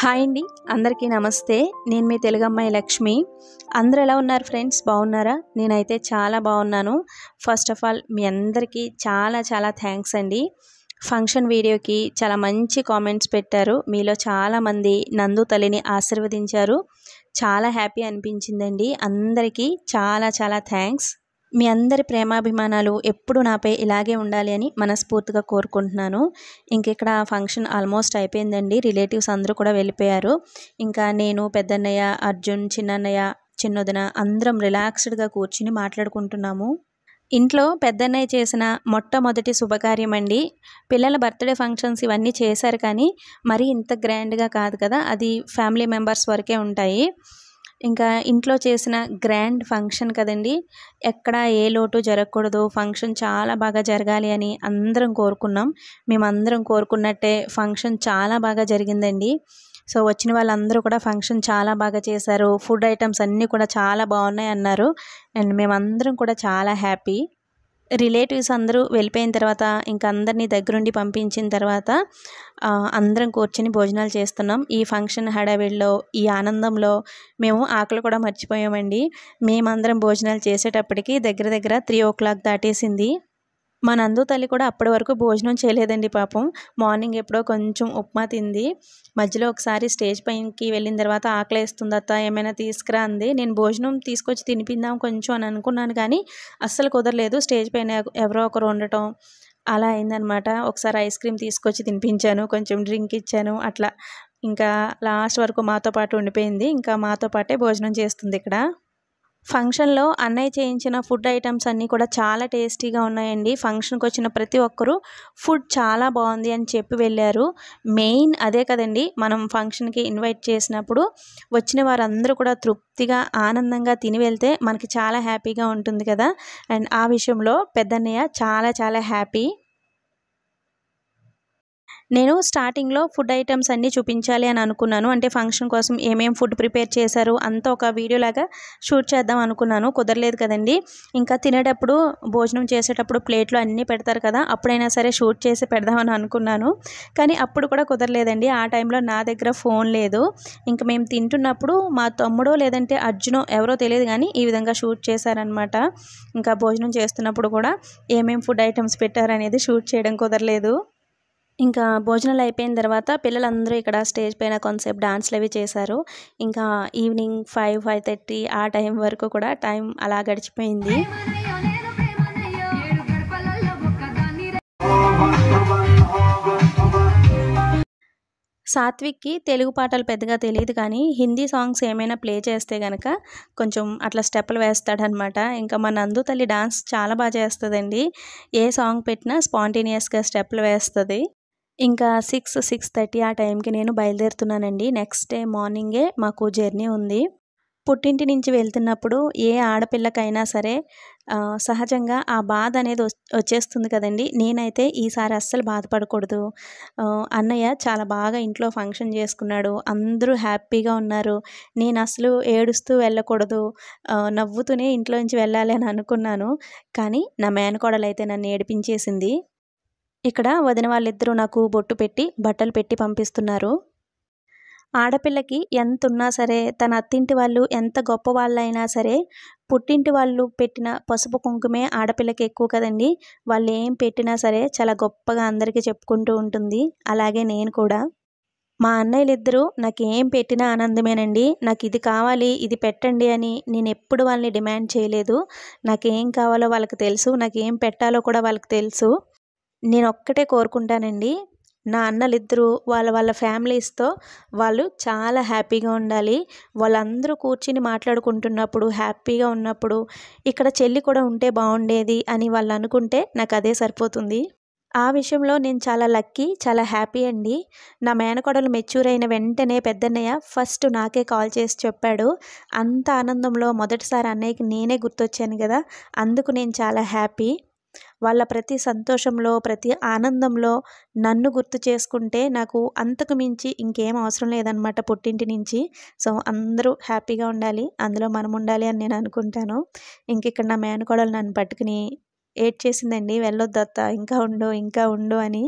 Hi అండి, అందరికీ నమస్తే. నేను మీ తెలుగమ్మాయి లక్ష్మి. అందరూ ఎలా ఉన్నారు ఫ్రెండ్స్? బాగున్నారా? నేనైతే చాలా బాగున్నాను. ఫస్ట్ ఆఫ్ ఆల్ మీ అందరికీ చాలా చాలా థ్యాంక్స్ అండి. ఫంక్షన్ వీడియోకి చాలా మంచి కామెంట్స్ పెట్టారు. మీలో చాలామంది నందు తల్లిని ఆశీర్వదించారు. చాలా హ్యాపీ అనిపించిందండి. అందరికీ చాలా చాలా థ్యాంక్స్. మీ అందరి ప్రేమాభిమానాలు ఎప్పుడు నాపై ఇలాగే ఉండాలి అని మనస్ఫూర్తిగా కోరుకుంటున్నాను. ఇక్కడ ఫంక్షన్ ఆల్మోస్ట్ అయిపోయిందండి. రిలేటివ్స్ అందరూ కూడా వెళ్ళిపోయారు. ఇంకా నేను, పెద్దన్నయ్య, అర్జున్, చిన్నన్నయ్య, చిన్నొదిన అందరం రిలాక్స్డ్గా కూర్చుని మాట్లాడుకుంటున్నాము. ఇంట్లో పెద్దన్నయ్య చేసిన మొట్టమొదటి శుభకార్యం అండి. పిల్లల బర్త్డే ఫంక్షన్స్ ఇవన్నీ చేశారు, కానీ మరీ ఇంత గ్రాండ్గా కాదు కదా, అది ఫ్యామిలీ మెంబర్స్ వరకే ఉంటాయి. ఇంకా ఇంట్లో చేసిన గ్రాండ్ ఫంక్షన్ కదండి, ఎక్కడ ఏ లోటు జరగకూడదు, ఫంక్షన్ చాలా బాగా జరగాలి అని అందరం కోరుకున్నాం. మేమందరం కోరుకున్నట్టే ఫంక్షన్ చాలా బాగా జరిగిందండి. సో వచ్చిన వాళ్ళందరూ కూడా ఫంక్షన్ చాలా బాగా చేశారు. ఫుడ్ ఐటమ్స్ అన్నీ కూడా చాలా బాగున్నాయి అన్నారు. అండ్ మేమందరం కూడా చాలా హ్యాపీ. రిలేటివ్స్ అందరూ వెళ్ళిపోయిన తర్వాత ఇంకా అందరినీ దగ్గరుండి పంపించిన తర్వాత అందరం కూర్చొని భోజనాలు చేస్తున్నాం. ఈ ఫంక్షన్ హడావిడిలో, ఈ ఆనందంలో మేము ఆకలి కూడా మర్చిపోయామండి. మేమందరం భోజనాలు చేసేటప్పటికి దగ్గర దగ్గర 3 దాటేసింది. మా నందు తల్లి కూడా అప్పటి వరకు భోజనం చేయలేదండి పాపం. మార్నింగ్ ఎప్పుడో కొంచెం ఉప్మా తింది. మధ్యలో ఒకసారి స్టేజ్ పైకి వెళ్ళిన తర్వాత ఆకలేస్తుంది అత్త, ఏమైనా తీసుకురా అంది. నేను భోజనం తీసుకొచ్చి తినిపిందాం కొంచెం అని అనుకున్నాను, కానీ అస్సలు కుదరలేదు. స్టేజ్ పైన ఎవరో ఒకరు ఉండటం అలా అయిందనమాట. ఒకసారి ఐస్ క్రీమ్ తీసుకొచ్చి తినిపించాను, కొంచెం డ్రింక్ ఇచ్చాను. అట్లా ఇంకా లాస్ట్ వరకు మాతో పాటు ఉండిపోయింది. ఇంకా మాతో పాటే భోజనం చేస్తుంది ఇక్కడ. ఫంక్షన్లో అన్నయ్య చేయించిన ఫుడ్ ఐటమ్స్ అన్నీ కూడా చాలా టేస్టీగా ఉన్నాయండి. ఫంక్షన్కి వచ్చిన ప్రతి ఒక్కరూ ఫుడ్ చాలా బాగుంది అని చెప్పి వెళ్ళారు. మెయిన్ అదే కదండి, మనం ఫంక్షన్కి ఇన్వైట్ చేసినప్పుడు వచ్చిన వారందరూ కూడా తృప్తిగా ఆనందంగా తిని వెళ్తే మనకి చాలా హ్యాపీగా ఉంటుంది కదా. అండ్ ఆ విషయంలో పెద్దన్నయ్య చాలా చాలా హ్యాపీ. నేను స్టార్టింగ్లో ఫుడ్ ఐటమ్స్ అన్నీ చూపించాలి అని అనుకున్నాను. అంటే ఫంక్షన్ కోసం ఏమేమి ఫుడ్ ప్రిపేర్ చేశారు అంతా ఒక వీడియోలాగా షూట్ చేద్దాం అనుకున్నాను. కుదరలేదు కదండి. ఇంకా తినేటప్పుడు, భోజనం చేసేటప్పుడు ప్లేట్లో అన్నీ పెడతారు కదా, అప్పుడైనా సరే షూట్ చేసి పెడదామని అనుకున్నాను. కానీ అప్పుడు కూడా కుదరలేదండి. ఆ టైంలో నా దగ్గర ఫోన్ లేదు. ఇంకా మేము తింటున్నప్పుడు మా తమ్ముడో లేదంటే అర్జునో ఎవరో తెలియదు, కానీ ఈ విధంగా షూట్ చేశారనమాట. ఇంకా భోజనం చేస్తున్నప్పుడు కూడా ఏమేమి ఫుడ్ ఐటమ్స్ పెట్టారనేది షూట్ చేయడం కుదరలేదు. ఇంకా భోజనాలు అయిపోయిన తర్వాత పిల్లలందరూ ఇక్కడ స్టేజ్ పైన కొంతసేపు డాన్స్లు అవి చేశారు. ఇంకా ఈవినింగ్ 5-5:30 ఆ టైం వరకు కూడా టైం అలా గడిచిపోయింది. సాత్విక్కి తెలుగు పాటలు పెద్దగా తెలియదు, కానీ హిందీ సాంగ్స్ ఏమైనా ప్లే చేస్తే కనుక కొంచెం అట్లా స్టెప్పులు వేస్తాడనమాట. ఇంకా మా నందు తల్లి డాన్స్ చాలా బాగా చేస్తుందండి. ఏ సాంగ్ పెట్టినా స్పాంటేనియస్గా స్టెప్పులు వేస్తుంది. ఇంకా 6-6:30 ఆ టైంకి నేను బయలుదేరుతున్నానండి. నెక్స్ట్ డే మార్నింగే మాకు జర్నీ ఉంది. పుట్టింటి నుంచి వెళ్తున్నప్పుడు ఏ ఆడపిల్లకైనా సరే సహజంగా ఆ బాధ అనేది వచ్చేస్తుంది కదండి. నేనైతే ఈసారి అస్సలు బాధపడకూడదు. అన్నయ్య చాలా బాగా ఇంట్లో ఫంక్షన్ చేసుకున్నాడు, అందరూ హ్యాపీగా ఉన్నారు, నేను అసలు ఏడుస్తూ వెళ్ళకూడదు, నవ్వుతూనే ఇంట్లోంచి వెళ్ళాలి అని అనుకున్నాను. కానీ నా మేనకోడలైతే నన్ను ఏడిపించేసింది. ఇక్కడ వదిన వాళ్ళిద్దరూ నాకు బొట్టు పెట్టి బట్టలు పెట్టి పంపిస్తున్నారు. ఆడపిల్లకి ఎంత ఉన్నా సరే, తన అత్తింటి వాళ్ళు ఎంత గొప్ప వాళ్ళైనా సరే, పుట్టింటి వాళ్ళు పెట్టిన పసుపు కుంకుమే ఆడపిల్లకి ఎక్కువ కదండి. వాళ్ళు ఏం పెట్టినా సరే చాలా గొప్పగా అందరికీ చెప్పుకుంటూ ఉంటుంది. అలాగే నేను కూడా. మా అన్నయ్యలిద్దరూ నాకు ఏం పెట్టినా ఆనందమేనండి. నాకు ఇది కావాలి, ఇది పెట్టండి అని నేను ఎప్పుడు వాళ్ళని డిమాండ్ చేయలేదు. నాకేం కావాలో వాళ్ళకి తెలుసు, నాకేం పెట్టాలో కూడా వాళ్ళకి తెలుసు. నేను ఒక్కటే కోరుకుంటానండి, నా అన్నలిద్దరూ వాళ్ళ వాళ్ళ ఫ్యామిలీస్తో వాళ్ళు చాలా హ్యాపీగా ఉండాలి. వాళ్ళందరూ కూర్చుని మాట్లాడుకుంటున్నప్పుడు హ్యాపీగా ఉన్నప్పుడు ఇక్కడ చెల్లి కూడా ఉంటే బాగుండేది అని వాళ్ళు అనుకుంటే నాకు అదే సరిపోతుంది. ఆ విషయంలో నేను చాలా లక్కీ, చాలా హ్యాపీ అండి. నా మేనకోడలు మెచ్యూర్ అయిన వెంటనే పెద్దన్నయ్య ఫస్ట్ నాకే కాల్ చేసి చెప్పాడు. అంత ఆనందంలో మొదటిసారి అన్నయ్యకి నేనే గుర్తొచ్చాను కదా, అందుకు నేను చాలా హ్యాపీ. వాళ్ళ ప్రతి సంతోషంలో, ప్రతి ఆనందంలో నన్ను గుర్తు చేసుకుంటే నాకు అంతకు మించి ఇంకేం అవసరం లేదనమాట పుట్టింటి నుంచి. సో అందరూ హ్యాపీగా ఉండాలి, అందులో మనం ఉండాలి అని నేను అనుకుంటాను. ఇక్కడ నా మేనకోడలు నన్ను పట్టుకుని ఏడ్చేసిందండి, వెళ్ళొద్దత్త, ఇంకా ఉండు ఇంకా ఉండు అని.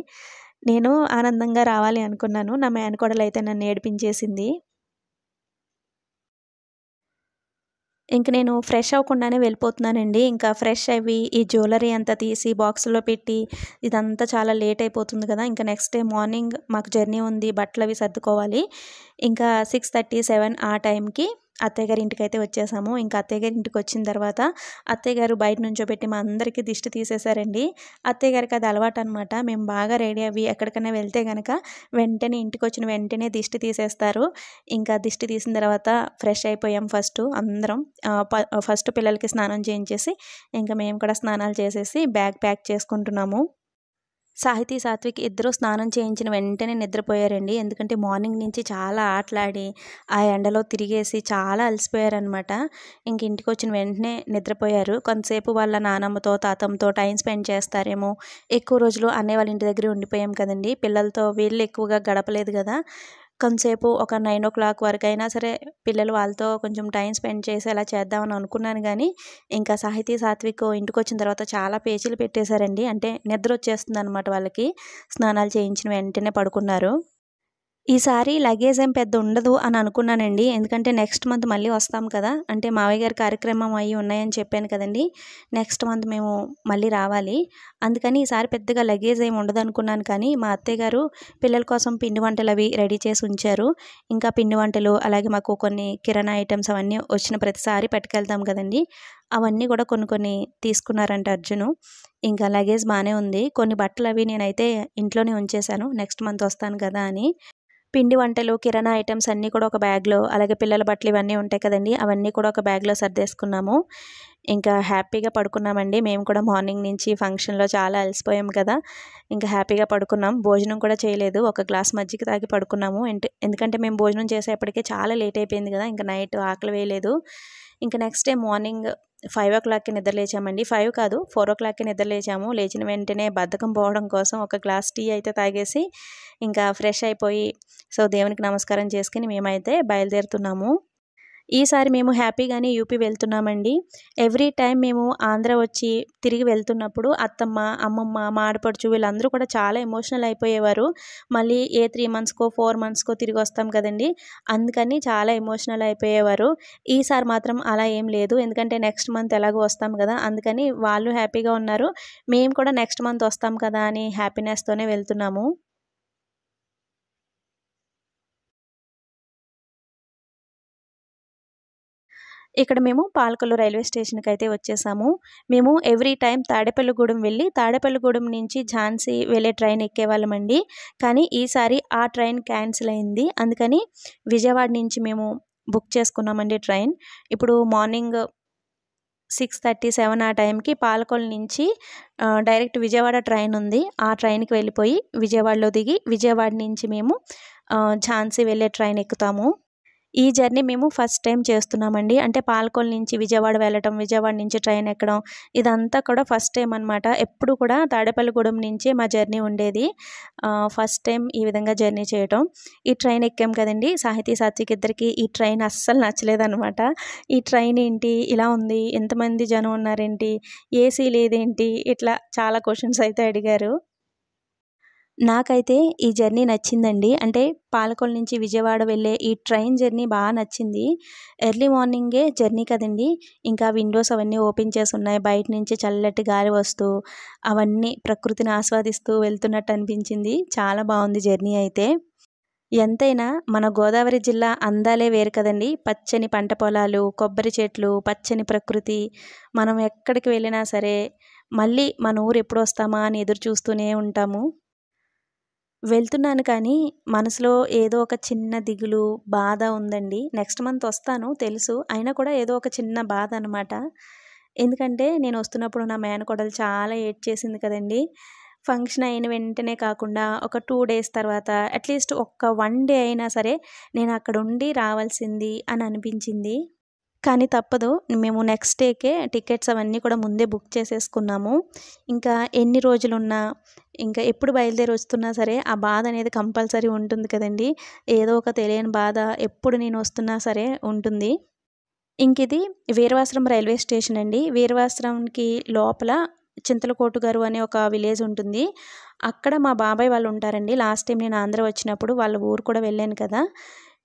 నేను ఆనందంగా రావాలి అనుకున్నాను. నా మేనకోడలైతే నన్ను ఏడిపించేసింది. ఇంక నేను ఫ్రెష్ అవ్వకుండానే వెళ్ళిపోతున్నానండి. ఇంకా ఫ్రెష్ అవ్వి ఈ జ్యువెలరీ అంతా తీసి బాక్స్‌లో పెట్టి ఇదంతా చాలా లేట్ అయిపోతుంది కదా! ఇంకా నెక్స్ట్ డే మార్నింగ్ మాకు జర్నీ ఉంది. బట్టలవి సర్దుకోవాలి. ఇంకా 6:30, 7 ఆ టైంకి అత్తయ్య గారి ఇంటికైతే వచ్చేసాము. ఇంకా అత్తయ్య గారి ఇంటికొచ్చిన తర్వాత అత్తయ్య గారు బయట నుంచోబెట్టి మా అందరికీ దిష్టి తీసేశారండి. అత్తయ్య గారికి అది అలవాటనమాట. మేము బాగా రెడీ అవ్వి ఎక్కడికైనా వెళ్తే గనక వెంటనే ఇంటికొచ్చిన వెంటనే దిష్టి తీసేస్తారు. ఇంకా దిష్టి తీసిన తర్వాత ఫ్రెష్ అయిపోయాం అందరం. ఫస్ట్ పిల్లలకి స్నానం చేయించేసి, ఇంక మేము కూడా స్నానాలు చేసేసి బ్యాగ్ ప్యాక్ చేసుకుంటున్నాము. సాహితీ, సాత్విక్ ఇద్దరూ స్నానం చేయించిన వెంటనే నిద్రపోయారండి. ఎందుకంటే మార్నింగ్ నుంచి చాలా ఆటలాడి, ఆ ఎండలో తిరిగేసి చాలా అలసిపోయారనమాట. ఇంక ఇంటికొచ్చిన వెంటనే నిద్రపోయారు. కొంతసేపు వాళ్ళ నానమ్మతో, తాతమ్మతో టైం స్పెండ్ చేస్తారేమో. ఎక్కువ రోజులు అన్నయ్య వాళ్ళ ఇంటి దగ్గరే ఉండిపోయాం కదండీ! పిల్లలతో వీళ్ళు ఎక్కువగా గడపలేదు గదా! కొంతసేపు ఒక 9:00 వరకైనా సరే పిల్లలు వాళ్ళతో కొంచెం టైం స్పెండ్ చేసి అలా చేద్దామని అనుకున్నాను గానీ, ఇంకా సాహితీ, సాత్విక్ ఇంటికొచ్చిన తర్వాత చాలా పేచీలు పెట్టేశారండి. అంటే నిద్రొచ్చేస్తుందనమాట వాళ్ళకి. స్నానాలు చేయించిన వెంటనే పడుకున్నారు. ఈసారి లగేజ్ ఏం పెద్ద ఉండదు అని అనుకున్నానండి. ఎందుకంటే నెక్స్ట్ మంత్ మళ్ళీ వస్తాం కదా! అంటే మావయ్య గారి కార్యక్రమం అయ్యి ఉన్నాయని చెప్పాను కదండీ! నెక్స్ట్ మంత్ మేము మళ్ళీ రావాలి. అందుకని ఈసారి పెద్దగా లగేజ్ ఏమి ఉండదనుకున్నాను కానీ, మా అత్తయ్య గారు పిల్లల కోసం పిండి వంటలవి రెడీ చేసి ఉంచారు. ఇంకా పిండి వంటలు అలాగే మాకు కొన్ని కిరాణా ఐటెమ్స్ అవన్నీ వచ్చిన ప్రతిసారి పట్టుకెళ్తాం కదండీ! అవన్నీ కూడా కొన్ని కొన్ని తీసుకున్నారంట అర్జును. ఇంకా లగేజ్ బానే ఉంది. కొన్ని బట్టలవి నేనైతే ఇంట్లోనే ఉంచేశాను. నెక్స్ట్ మంత్ వస్తాను కదా అని. పిండి వంటలు, కిరాణా ఐటెమ్స్ అన్నీ కూడా ఒక బ్యాగ్‌లో, అలాగే పిల్లల బట్టలు ఇవన్నీ ఉంటాయి కదండీ! అవన్నీ కూడా ఒక బ్యాగ్‌లో సర్దేసుకున్నాము. ఇంకా హ్యాపీగా పడుకున్నామండి. మేము కూడా మార్నింగ్ నుంచి ఫంక్షన్‌లో చాలా అలసిపోయాం కదా! ఇంకా హ్యాపీగా పడుకున్నాం. భోజనం కూడా చేయలేదు. ఒక గ్లాస్ మజ్జిగ తాగి పడుకున్నాము. ఎందుకంటే మేము భోజనం చేసేప్పటికే చాలా లేట్ అయిపోయింది కదా! ఇంక నైట్ ఆకలి వేయలేదు. ఇంక నెక్స్ట్ డే మార్నింగ్ 5:00కి నిద్ర లేచామండి. 5 కాదు 4:00కి నిద్ర లేచాము. లేచిన వెంటనే బద్ధకం పోవడం కోసం ఒక గ్లాస్ టీ అయితే తాగేసి, ఇంకా ఫ్రెష్ అయిపోయి దేవునికి నమస్కారం చేసుకొని మేమైతే బయలుదేరుతున్నాము. ఈసారి మేము హ్యాపీగానే యూపీ వెళ్తున్నామండి. ఎవ్రీ టైమ్ మేము ఆంధ్ర వచ్చి తిరిగి వెళ్తున్నప్పుడు అత్తమ్మ, అమ్మమ్మ, మా ఆడపడుచు వీళ్ళందరూ కూడా చాలా ఎమోషనల్ అయిపోయేవారు. మళ్ళీ ఏ 3 మంత్స్‌కో, 4 మంత్స్‌కో తిరిగొస్తాం కదండీ! అందుకని చాలా ఎమోషనల్ అయిపోయేవారు. ఈసారి మాత్రం అలా ఏం లేదు. ఎందుకంటే నెక్స్ట్ మంత్ ఎలాగో వస్తాం కదా! అందుకని వాళ్ళు హ్యాపీగా ఉన్నారు. మేము కూడా నెక్స్ట్ మంత్ వస్తాం కదా అని హ్యాపీనెస్‌తోనే వెళ్తున్నాము. ఇక్కడ మేము పాలకొల్లు రైల్వే స్టేషన్‌కైతే వచ్చేసాము. మేము ఎవ్రీ టైమ్ తాడేపల్లిగూడెం వెళ్ళి, తాడేపల్లిగూడెం నుంచి ఝాన్సీ వెళ్ళే ట్రైన్ ఎక్కేవాళ్ళమండి. కానీ ఈసారి ఆ ట్రైన్ క్యాన్సిల్ అయింది. అందుకని విజయవాడ నుంచి మేము బుక్ చేసుకున్నామండి ట్రైన్. ఇప్పుడు మార్నింగ్ 6:30, 7 ఆ టైంకి పాలకొల్లు నుంచి డైరెక్ట్ విజయవాడ ట్రైన్ ఉంది. ఆ ట్రైన్‌కి వెళ్ళిపోయి విజయవాడలో దిగి, విజయవాడ నుంచి మేము ఝాన్సీ వెళ్ళే ట్రైన్ ఎక్కుతాము. ఈ జర్నీ మేము ఫస్ట్ టైమ్ చేస్తున్నామండి. అంటే పాలకొల్లు నుంచి విజయవాడ వెళ్ళటం, విజయవాడ నుంచి ట్రైన్ ఎక్కడం ఇదంతా కూడా ఫస్ట్ టైమ్ అనమాట. ఎప్పుడు కూడా తాడేపల్లిగూడెం నుంచే మా జర్నీ ఉండేది. ఫస్ట్ టైమ్ ఈ విధంగా జర్నీ చేయటం. ఈ ట్రైన్ ఎక్కాం కదండీ! సాహితీ, సాత్విక్ ఇద్దరికీ ఈ ట్రైన్ అస్సలు నచ్చలేదనమాట. ఈ ట్రైన్ ఏంటి ఇలా ఉంది? ఎంతమంది జనం ఉన్నారేంటి? ఏసీ లేదేంటి? ఇట్లా చాలా క్వెషన్స్ అయితే అడిగారు. నాకైతే ఈ జర్నీ నచ్చిందండి. అంటే పాలకొల్లు నుంచి విజయవాడ వెళ్ళే ఈ ట్రైన్ జర్నీ నచ్చింది. ఎర్లీ మార్నింగే జర్నీ కదండీ! ఇంకా విండోస్ అవన్నీ ఓపెన్ చేసున్నాయి. బయట నుంచి చల్లటి గాలి వస్తూ, అవన్నీ ప్రకృతిని ఆస్వాదిస్తూ వెళ్తున్నట్టు అనిపించింది. చాలా బావుంది జర్నీ అయితే. ఎంతైనా మన గోదావరి జిల్లా అందాలే వేరు కదండీ! పచ్చని పంట పొలాలు, కొబ్బరి చెట్లు, పచ్చని ప్రకృతి. మనం ఎక్కడికి వెళ్ళినా సరే, మళ్ళీ మన ఊరు ఎప్పుడొస్తామా అని ఎదురు చూస్తూనే ఉంటాము. వెళ్తున్నాను కానీ, మనసులో ఏదో ఒక చిన్న దిగులు, బాధ ఉందండి. నెక్స్ట్ మంత్ వస్తాను తెలుసు. అయినా కూడా ఏదో ఒక చిన్న బాధ అనమాట. ఎందుకంటే, నేనొస్తున్నప్పుడు నా మేనకోడలు చాలా ఏడ్చేసింది కదండీ! ఫంక్షన్ అయిన వెంటనే కాకుండా, ఒక 2 డేస్ తర్వాత అట్‌లీస్ట్ ఒక్క 1 డే అయినా సరే, నేనక్కడుండి రావాల్సింది అని అనిపించింది. కానీ తప్పదు. మేము నెక్స్ట్ డేకే టికెట్స్ అవన్నీ కూడా ముందే బుక్ చేసేసుకున్నాము. ఇంకా ఎన్ని రోజులున్నా, ఇంకా ఎప్పుడు బయలుదేరి వస్తున్నా సరే, ఆ బాధ అనేది కంపల్సరీ ఉంటుంది కదండీ! ఏదో ఒక తెలియని బాధ ఎప్పుడు నేనొస్తున్నా సరే ఉంటుంది. ఇంకిది వీరవాసరం రైల్వే స్టేషన్ అండి. వీరవాసరంకి లోపల చింతలకోటు గారు అనే ఒక విలేజ్ ఉంటుంది. అక్కడ మా బాబాయ్ వాళ్ళు ఉంటారండి. లాస్ట్ టైం నేను ఆంధ్ర వచ్చినప్పుడు వాళ్ళ ఊరు కూడా వెళ్ళాను కదా!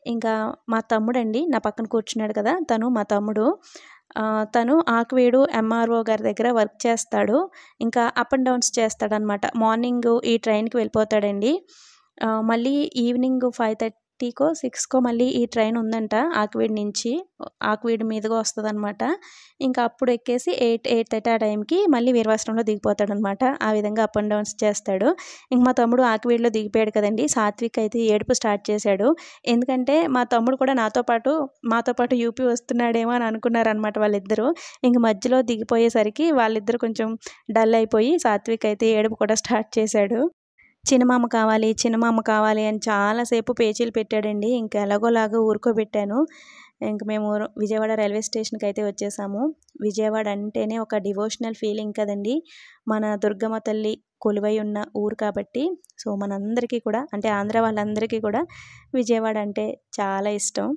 ఇంకా మా తమ్ముడండి నా పక్కన కూర్చున్నాడు కదా! తను మా తమ్ముడు. తను ఆకువీడు ఎంఆర్ఓ గారి దగ్గర వర్క్ చేస్తాడు. ఇంకా అప్ అండ్ డౌన్స్ చేస్తాడనమాట. మార్నింగు ఈ ట్రైన్‌కి వెళ్ళిపోతాడండి. మళ్ళీ ఈవినింగ్ 5:30కో, 6కో మళ్ళీ ఈ ట్రైన్ ఉందంట ఆకువీడు నుంచి. ఆకువీడు మీదుగా వస్తదనమాట. ఇంకా అప్పుడు ఎక్కేసి 8:30 ఆ టైంకి మళ్ళీ వీరవాసరంలో దిగిపోతాడనమాట. ఆ విధంగా అప్ అండ్ డౌన్స్ చేస్తాడు. ఇంక మా తమ్ముడు ఆకువీడులో దిగిపోయాడు కదండీ! సాత్విక్ అయితే ఏడుపు స్టార్ట్ చేశాడు. ఎందుకంటే మా తమ్ముడు కూడా మాతో పాటు యూపీ వస్తున్నాడేమో అని అనుకున్నారనమాట వాళ్ళిద్దరూ. ఇంక మధ్యలో దిగిపోయేసరికి వాళ్ళిద్దరూ కొంచెం డల్ అయిపోయి సాత్విక్ అయితే ఏడుపు కూడా స్టార్ట్ చేశాడు. చిన్నమామ కావాలి అని చాలా సేపు పేచీలు పెట్టాడండి. ఇంక ఎలాగోలాగా ఊరుకోబెట్టాను. ఇంక మేము విజయవాడ రైల్వే స్టేషన్‌కైతే వచ్చేసాము. విజయవాడ అంటేనే ఒక డివోషనల్ ఫీలింగ్ కదండీ! మన దుర్గమ్మ తల్లి కొలువై ఉన్న ఊరు కాబట్టి, సో, మనందరికీ కూడా అంటే ఆంధ్ర వాళ్ళందరికీ కూడా విజయవాడ అంటే చాలా ఇష్టం.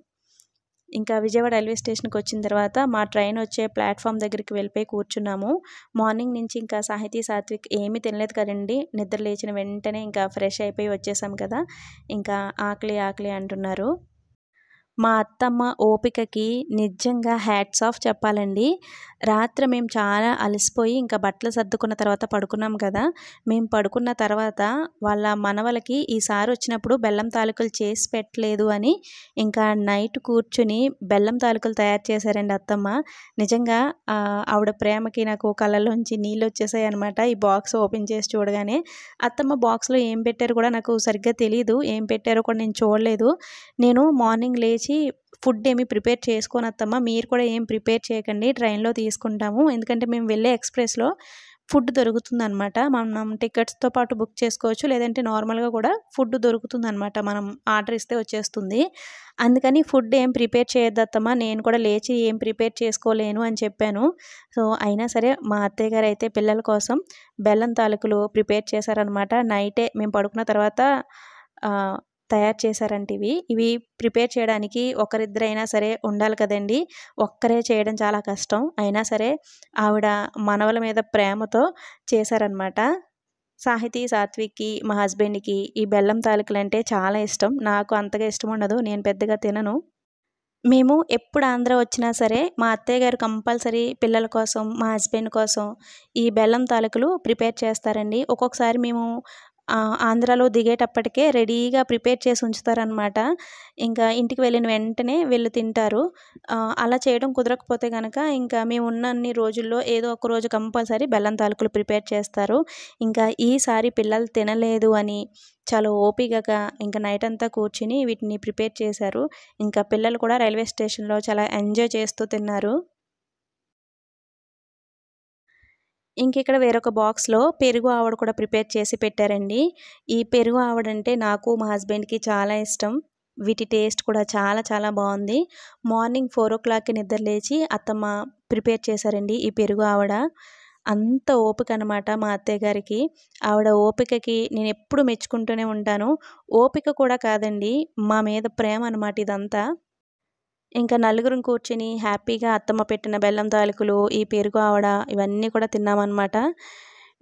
ఇంకా విజయవాడ రైల్వే స్టేషన్‌కొచ్చిన తర్వాత మా ట్రైన్ వచ్చే ప్లాట్‌ఫామ్ దగ్గరికి వెళ్ళిపోయి కూర్చున్నాము. మార్నింగ్ నుంచి ఇంకా సాహితీ, సాత్విక్ ఏమీ తినలేదు కదండీ! నిద్ర లేచిన వెంటనే ఇంకా ఫ్రెష్ అయిపోయి వచ్చేసాం కదా! ఇంకా ఆకలి అంటున్నారు. మా అత్తమ్మ ఓపికకి నిజంగా హ్యాట్స్ ఆఫ్ చెప్పాలండి. రాత్రి మేము చాలా అలసిపోయి ఇంకా బట్టలు సర్దుకున్న తర్వాత పడుకున్నాం కదా! మేము పడుకున్న తర్వాత వాళ్ళ మనవలకి ఈసారి వచ్చినప్పుడు బెల్లం తాలికలు చేసి పెట్టలేదు అని ఇంకా నైట్ కూర్చుని బెల్లం తాలికలు తయారు చేశారండి అత్తమ్మ. నిజంగా ఆవిడ ప్రేమకి నాకు కళ్ళలోంచి నీళ్ళొచ్చేసాయనమాట. ఈ బాక్స్ ఓపెన్ చేసి చూడగానే. అత్తమ్మ బాక్స్‌లో ఏం పెట్టారో కూడా నాకు సరిగ్గా తెలీదు. ఏం పెట్టారో కూడా నేను చూడలేదు. నేను మార్నింగ్ లేచి ఫుడ్ ఏమి ప్రిపేర్ చేసుకోను అత్తమ్మ. మీరు కూడా ఏం ప్రిపేర్ చేయకండి. ట్రైన్‌లో తీసుకుంటాము. ఎందుకంటే మేము వెళ్ళే ఎక్స్‌ప్రెస్‌లో ఫుడ్ దొరుకుతుందనమాట. మనం టికెట్స్‌తో పాటు బుక్ చేసుకోవచ్చు. లేదంటే నార్మల్‌గా కూడా ఫుడ్ దొరుకుతుందనమాట. మనం ఆర్డర్ ఇస్తే వచ్చేస్తుంది. అందుకని ఫుడ్ ఏం ప్రిపేర్ చేయొద్దు అత్తమ్మ. నేను కూడా లేచి ఏం ప్రిపేర్ చేసుకోలేను అని చెప్పాను. సో, అయినా సరే మా అత్తయ్య గారైతే పిల్లల కోసం బెల్లం తాలికలు ప్రిపేర్ చేశారనమాట. నైటే మేము పడుకున్న తర్వాత ఆహ్, తయారు చేశారంట ఇవి. ఇవి ప్రిపేర్ చేయడానికి ఒకరిద్దరైనా సరే ఉండాలి కదండీ! ఒక్కరే చేయడం చాలా కష్టం. అయినా సరే ఆవిడ మనవల మీద ప్రేమతో చేశారనమాట. సాహితీ, సాత్విక్‌కి, మా హస్బెండ్‌కి ఈ బెల్లం తాలికలంటే చాలా ఇష్టం. నాకు అంతగా ఇష్టం ఉండదు. నేను పెద్దగా తినను. మేము ఎప్పుడు ఆంధ్ర వచ్చినా సరే మా అత్తయ్య గారు కంపల్సరీ పిల్లల కోసం, మా హస్బెండ్ కోసం ఈ బెల్లం తాలికలు ప్రిపేర్ చేస్తారండి. ఒక్కొక్కసారి మేము ఆంధ్రాలో దిగేటప్పటికే రెడీగా ప్రిపేర్ చేసి ఉంచుతారనమాట. ఇంకా ఇంటికి వెళ్ళిన వెంటనే వీళ్ళు తింటారు. అలా చేయడం కుదరకపోతే గనక ఇంకా మేము ఉన్నన్ని రోజుల్లో ఏదో ఒక రోజు కంపల్సరీ బెల్లం తాలికలు ప్రిపేర్ చేస్తారు. ఇంకా ఈసారి పిల్లలు తినలేదు అని చాలా ఓపికగా ఇంకా నైట్ అంతా కూర్చుని వీటిని ప్రిపేర్ చేశారు. ఇంకా పిల్లలు కూడా రైల్వే స్టేషన్‌లో చాలా ఎంజాయ్ చేస్తూ తిన్నారు. ఇంకిక్కడ వేరొక బాక్స్‌లో పెరుగు ఆవడ కూడా ప్రిపేర్ చేసి పెట్టారండి. ఈ పెరుగు ఆవడంటే నాకు, మా హస్బెండ్‌కి చాలా ఇష్టం. వీటి టేస్ట్ కూడా చాలా చాలా బావుంది. మార్నింగ్ 4:00కి నిద్ర లేచి అత్తమ్మ ప్రిపేర్ చేశారండి ఈ పెరుగు ఆవడ. అంత ఓపికనమాట మా అత్తయ్య గారికి. ఆవిడ ఓపికకి నేనెప్పుడు మెచ్చుకుంటూనే ఉంటాను. ఓపిక కూడా కాదండి, మా మీద ప్రేమ అనమాట ఇదంతా. ఇంకా నలుగురం కూర్చొని హ్యాపీగా అత్తమ్మ పెట్టిన బెల్లం తాలికలు, ఈ పెరుగు ఆవడ ఇవన్నీ కూడా తిన్నామనమాట.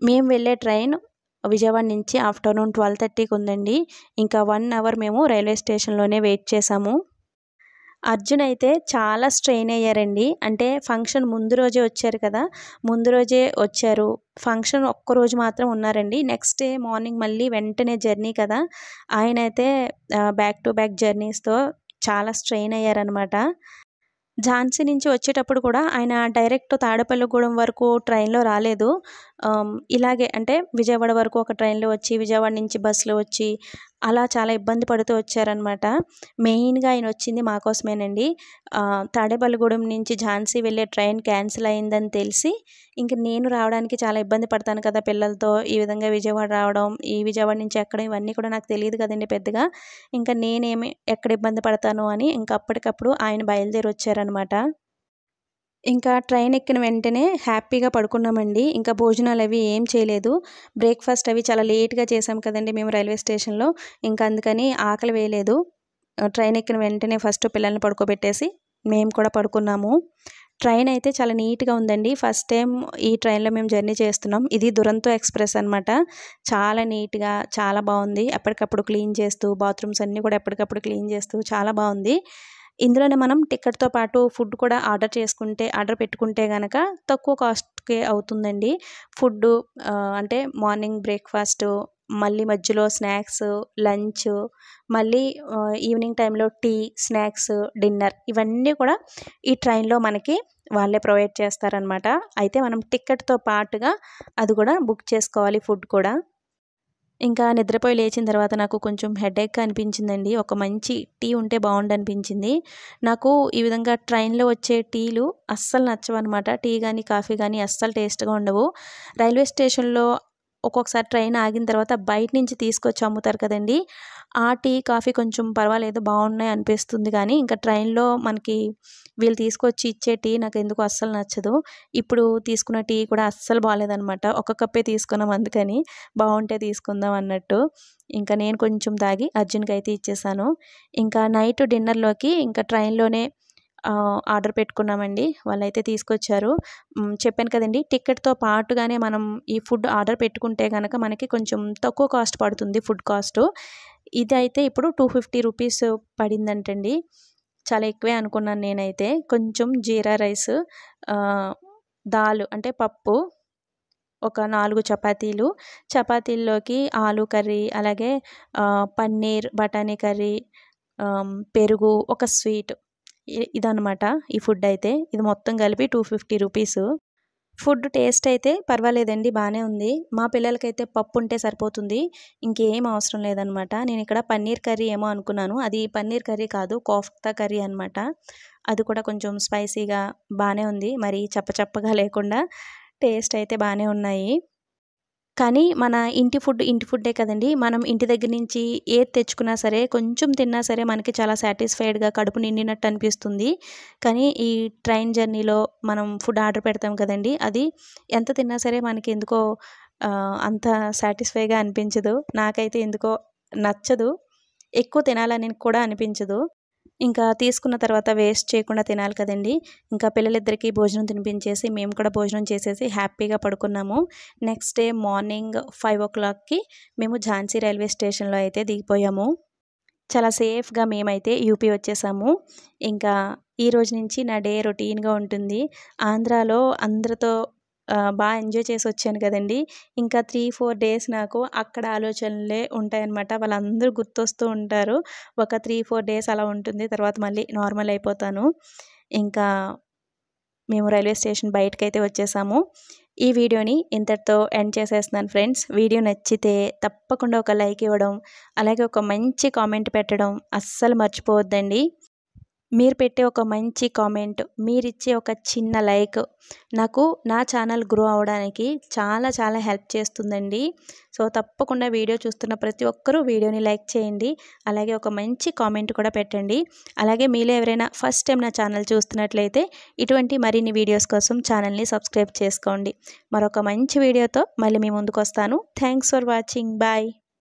మేము వెళ్ళే ట్రైన్ విజయవాడ నుంచి ఆఫ్టర్‌నూన్ 12:30కి ఉందండి. ఇంకా 1 అవర్ మేము రైల్వే స్టేషన్‌లోనే వెయిట్ చేశాము. అర్జున్ అయితే చాలా స్ట్రెయిన్ అయ్యారండి. అంటే ఫంక్షన్ ముందు రోజే వచ్చారు కదా! ముందు రోజే వచ్చారు. ఫంక్షన్ ఒక్కరోజు మాత్రం ఉన్నారండి. నెక్స్ట్ డే మార్నింగ్ మళ్ళీ వెంటనే జర్నీ కదా! ఆయనైతే బ్యాక్ టు బ్యాక్ జర్నీస్‌తో చాలా స్ట్రెయిన్ అయ్యారనమాట. ఝాన్సీ నుంచి వచ్చేటప్పుడు కూడా ఆయన డైరెక్ట్ తాడేపల్లిగూడెం వరకు ట్రైన్‌లో రాలేదు. ఇలాగే అంటే విజయవాడ వరకు ఒక ట్రైన్‌లో వచ్చి, విజయవాడ నుంచి బస్సులో వచ్చి, అలా చాలా ఇబ్బంది పడుతూ వచ్చారనమాట. మెయిన్‌గా ఆయన వచ్చింది మా కోసమేనండి. తాడేపల్లిగూడెం నుంచి ఝాన్సీ వెళ్ళే ట్రైన్ క్యాన్సిల్ అయిందని తెలిసి, ఇంక నేను రావడానికి చాలా ఇబ్బంది పడతాను కదా పిల్లలతో. ఈ విధంగా విజయవాడ రావడం, ఈ విజయవాడ నుంచి ఎక్కడం ఇవన్నీ కూడా నాకు తెలీదు కదండీ పెద్దగా. ఇంకా నేనేమి ఎక్కడ ఇబ్బంది పడతానో అని ఇంక అప్పటికప్పుడు ఆయన బయలుదేరొచ్చారనమాట. ఇంకా ట్రైన్ ఎక్కిన వెంటనే హ్యాపీగా పడుకున్నామండి. ఇంకా భోజనాలవి ఏం చేయలేదు. బ్రేక్‌ఫాస్ట్ అవి చాలా లేట్‌గా చేసాం కదండీ మేము రైల్వే స్టేషన్‌లో. ఇంకా అందుకని ఆకలి వేయలేదు. ట్రైన్ ఎక్కిన వెంటనే ఫస్ట్ పిల్లల్ని పడుకోబెట్టేసి మేము కూడా పడుకున్నాము. ట్రైన్ అయితే చాలా నీట్‌గా ఉందండి. ఫస్ట్ టైమ్ ఈ ట్రైన్‌లో మేము జర్నీ చేస్తున్నాం. ఇది దురంతో ఎక్స్‌ప్రెస్ అనమాట. చాలా నీట్‌గా చాలా బావుంది. ఎప్పటికప్పుడు క్లీన్ చేస్తూ బాత్రూమ్స్ అన్నీ కూడా ఎప్పటికప్పుడు క్లీన్ చేస్తూ చాలా బావుంది. ఇందులోనే మనం టికెట్‌తో పాటు ఫుడ్ కూడా ఆర్డర్ పెట్టుకుంటే గనక తక్కువ కాస్ట్‌కే అవుతుందండి. ఫుడ్డు అంటే మార్నింగ్ బ్రేక్‌ఫాస్టు, మళ్ళీ మధ్యలో స్నాక్స్, లంచు, మళ్ళీ ఈవినింగ్ టైంలో టీ, స్నాక్స్, డిన్నర్ ఇవన్నీ కూడా ఈ ట్రైన్‌లో మనకి వాళ్ళే ప్రొవైడ్ చేస్తారనమాట. అయితే మనం టికెట్‌తో పాటుగా అది కూడా బుక్ చేసుకోవాలి ఫుడ్ కూడా. ఇంకా నిద్రపోయి లేచిన తర్వాత నాకు కొంచెం హెడేక్‌గా అనిపించిందండి. ఒక మంచి టీ ఉంటే బావుండనిపించింది. నాకు ఈ విధంగా ట్రైన్‌లో వచ్చే టీలు అస్సలు నచ్చవనమాట. టీ గాని, కాఫీ గాని అస్సలు టేస్ట్‌గా ఉండవు. రైల్వే స్టేషన్‌లో ఒక్కొక్కసారి ట్రైన్ ఆగిన తర్వాత బయట నుంచి తీసుకొచ్చి అమ్ముతారు కదండీ! ఆ టీ, కాఫీ కొంచెం పర్వాలేదు బావున్నాయి అనిపిస్తుంది గానీ, ఇంకా ట్రైన్‌లో మనకి వీళ్ళు తీసుకొచ్చి ఇచ్చే టీ నాకెందుకో అస్సలు నచ్చదు. ఇప్పుడు తీసుకున్న టీ కూడా అస్సలు బాలేదనమాట. ఒక కప్పే తీసుకున్నాం అందుకని. బావుంటే తీసుకుందాం అన్నట్టు. ఇంకా నేను కొంచెం తాగి అర్జున్‌కైతే ఇచ్చేసాను. ఇంకా నైట్ డిన్నర్‌లోకి ఇంకా ట్రైన్‌లోనే ఆర్డర్ పెట్టుకున్నామండి. వాళ్ళైతే తీసుకొచ్చారు. చెప్పాను కదండీ! టికెట్‌తో పాటుగానే మనం ఈ ఫుడ్ ఆర్డర్ పెట్టుకుంటే గనక మనకి కొంచెం తక్కువ కాస్ట్ పడుతుంది ఫుడ్ కాస్టు. ఇదైతే ఇప్పుడు రూ. 250 పడిందంటండి. చాలా ఎక్కువే అనుకున్నాను నేనైతే. కొంచెం జీరా రైస్, ఆహ్, దాల్ అంటే పప్పు, ఒక 4 చపాతీలు, చపాతీల్లోకి ఆలు కర్రీ, అలాగే పన్నీర్, బఠానీ కర్రీ, పెరుగు, ఒక స్వీట్. ఇదనమాట ఈ ఫుడ్డయితే. ఇది మొత్తం కలిపి రూ. 250. ఫుడ్ టేస్ట్ అయితే పర్వాలేదండి. బానే ఉంది. మా పిల్లలకైతే పప్పుంటే సరిపోతుంది. ఇంకేం అవసరం లేదనమాట. నేనిక్కడ పన్నీర్ కర్రీ ఏమో అనుకున్నాను. అది పన్నీర్ కర్రీ కాదు. కోఫ్తా కర్రీ అనమాట. అది కూడా కొంచెం స్పైసీగా బానే ఉంది. మరీ చప్పచప్పగా లేకుండా టేస్ట్ అయితే బానే ఉన్నాయి. కానీ మన ఇంటి ఫుడ్డే కదండీ! మనం ఇంటి దగ్గర నుంచి ఏది తెచ్చుకున్నా సరే, కొంచెం తిన్నా సరే మనకి చాలా సాటిస్ఫైడ్‌గా కడుపు నిండినట్టు అనిపిస్తుంది. కానీ ఈ ట్రైన్ జర్నీలో మనం ఫుడ్ ఆర్డర్ పెడతాం కదండీ! అది ఎంత తిన్నా సరే మనకెందుకో అంత సాటిస్ఫైగా అనిపించదు. నాకైతే ఎందుకో నచ్చదు. ఎక్కువ తినాలని కూడా అనిపించదు. ఇంకా తీసుకున్న తర్వాత వేస్ట్ చేయకుండా తినాలి కదండీ! ఇంకా పిల్లలిద్దరికీ భోజనం తినిపించేసి, మేము కూడా భోజనం చేసేసి హ్యాపీగా పడుకున్నాము. నెక్స్ట్ డే మార్నింగ్ 5:00కి మేము ఝాన్సీ రైల్వే స్టేషన్‌లో అయితే దిగిపోయాము. చాలా సేఫ్‌గా మేమైతే యూపీ వచ్చేసాము. ఇంకా ఈ రోజు నుంచి నా డే రొటీన్‌గా ఉంటుంది. ఆంధ్రాలో అందరితో ఎంజాయ్ చేసొచ్చాను కదండీ! ఇంకా 3, 4 డేస్ నాకు అక్కడ ఆలోచనలే ఉంటాయన్నమాట. వాళ్ళందరూ గుర్తొస్తూ ఉంటారు. ఒక 3, 4 డేస్ అలా ఉంటుంది. తర్వాత మళ్ళీ నార్మల్ అయిపోతాను. ఇంకా మేము రైల్వే స్టేషన్ బయటకైతే వచ్చేసాము. ఈ వీడియోని ఇంతటితో ఎండ్ చేసేస్తున్నాను ఫ్రెండ్స్. వీడియో నచ్చితే తప్పకుండా ఒక లైక్ ఇవ్వడం, అలాగే ఒక మంచి కామెంట్ పెట్టడం అస్సలు మర్చిపోవద్దండి. మీరు పెట్టే ఒక మంచి కామెంట్, మీరిచ్చే ఒక చిన్న లైక్ నాకు నా ఛానల్ గ్రో అవ్వడానికి చాలా చాలా హెల్ప్ చేస్తుందండి. సో, తప్పకుండా వీడియో చూస్తున్న ప్రతి ఒక్కరూ వీడియోని లైక్ చేయండి. అలాగే ఒక మంచి కామెంట్ కూడా పెట్టండి. అలాగే మీలో ఎవరైనా ఫస్ట్ టైం నా ఛానల్ చూస్తున్నట్లయితే ఇటువంటి మరిన్ని వీడియోస్ కోసం ఛానల్‌ని సబ్స్క్రైబ్ చేసుకోండి. మరొక మంచి వీడియోతో మళ్ళీ మీ ముందుకొస్తాను. Thanks for watching. బాయ్.